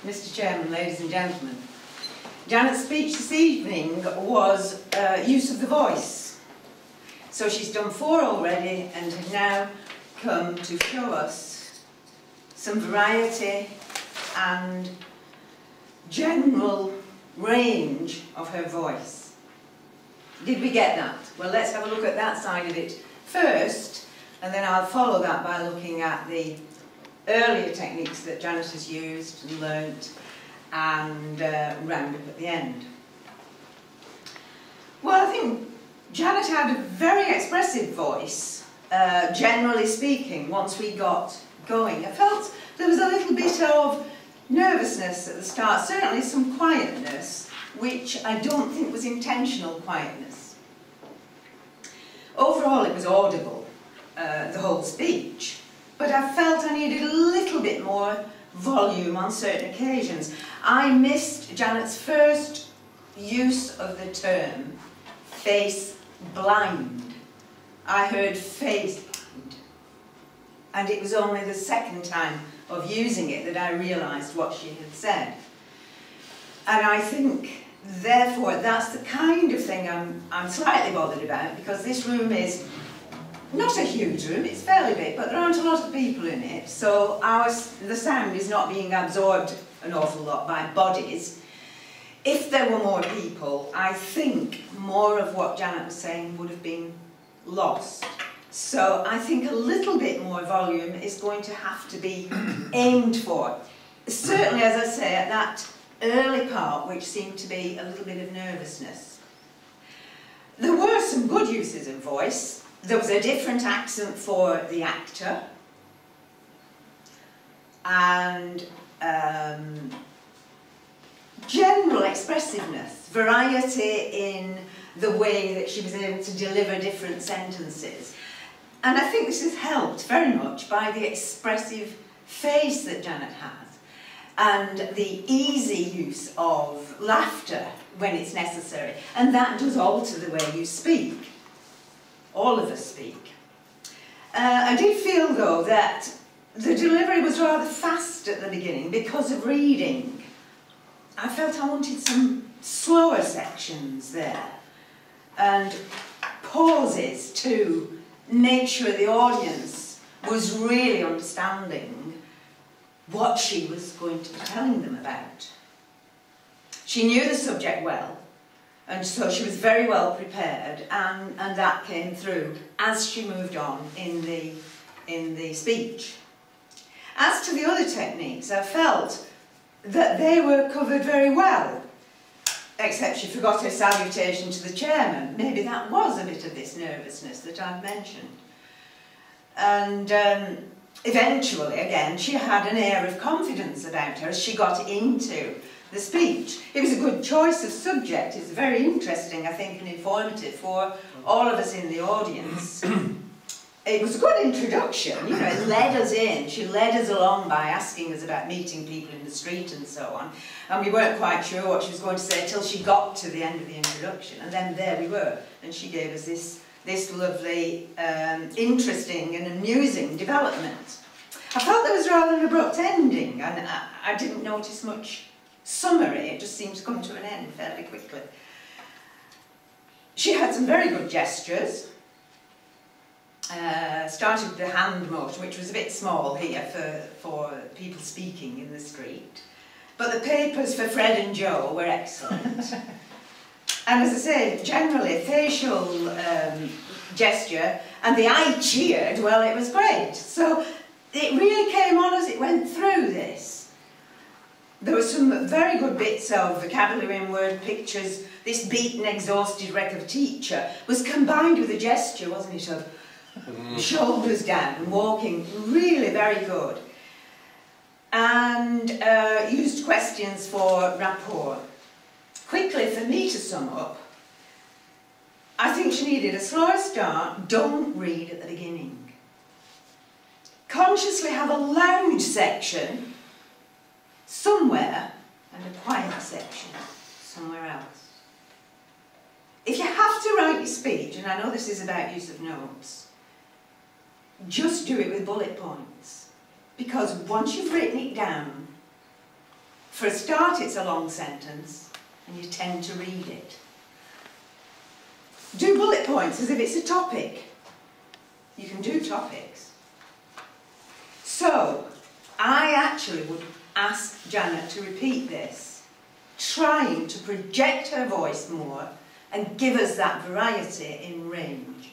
Mr. Chairman, ladies and gentlemen. Janet's speech this evening was use of the voice. So she's done 4 already and has now come to show us some variety and general range of her voice. Did we get that? Well, let's have a look at that side of it first, and then I'll follow that by looking at the earlier techniques that Janet has used and learnt, and round up at the end. Well, I think Janet had a very expressive voice, generally speaking, once we got going. I felt there was a little bit of nervousness at the start, certainly some quietness, which I don't think was intentional quietness. Overall, it was audible, the whole speech, but I felt I needed a little bit more volume on certain occasions. I missed Janet's first use of the term face blind. I heard face blind, and it was only the second time of using it that I realised what she had said. And I think, therefore, that's the kind of thing I'm slightly bothered about, because this room is not a huge room, it's fairly big, but there aren't a lot of people in it, so the sound is not being absorbed an awful lot by bodies. If there were more people, I think more of what Janet was saying would have been lost. So I think a little bit more volume is going to have to be aimed for. Certainly, as I say, at that early part, which seemed to be a little bit of nervousness. There were some good uses of voice. There was a different accent for the actor, and general expressiveness, variety in the way that she was able to deliver different sentences. And I think this is helped very much by the expressive face that Janet has, and the easy use of laughter when it's necessary. And that does alter the way you speak. All of us speak. I did feel, though, that the delivery was rather fast at the beginning because of reading. I felt I wanted some slower sections there, and pauses to make sure the audience was really understanding what she was going to be telling them about. She knew the subject well, and so she was very well prepared, and that came through as she moved on in the speech. As to the other techniques, I felt that they were covered very well, except she forgot her salutation to the chairman. Maybe that was a bit of this nervousness that I've mentioned. And eventually, again, she had an air of confidence about her as she got into the speech. It was a good choice of subject. It's very interesting, I think, and informative for all of us in the audience. It was a good introduction, you know, it led us in. She led us along by asking us about meeting people in the street and so on. And we weren't quite sure what she was going to say till she got to the end of the introduction. And then there we were, and she gave us this lovely, interesting and amusing development. I felt there was rather an abrupt ending, and I didn't notice much summary. It just seemed to come to an end fairly quickly. She had some very good gestures. Started with the hand motion, which was a bit small here for people speaking in the street. But the papers for Fred and Joe were excellent. And as I say, generally, facial gesture and the I cheered, well, it was great. So it really came on as it went through this. There were some very good bits of vocabulary and word pictures. This beaten, exhausted wreck of a teacher was combined with a gesture, wasn't it, of shoulders down and walking. Really very good. And used questions for rapport. Quickly, for me to sum up, I think she needed a slower start. Don't read at the beginning. Consciously have a loud section somewhere and a quiet section somewhere else. If you have to write your speech, and I know this is about use of notes, just do it with bullet points. Because once you've written it down, For a start, it's a long sentence, and you tend to read it. Do bullet points as if it's a topic. You can do topics. So, I actually would ask Janet to repeat this, trying to project her voice more and give us that variety in range.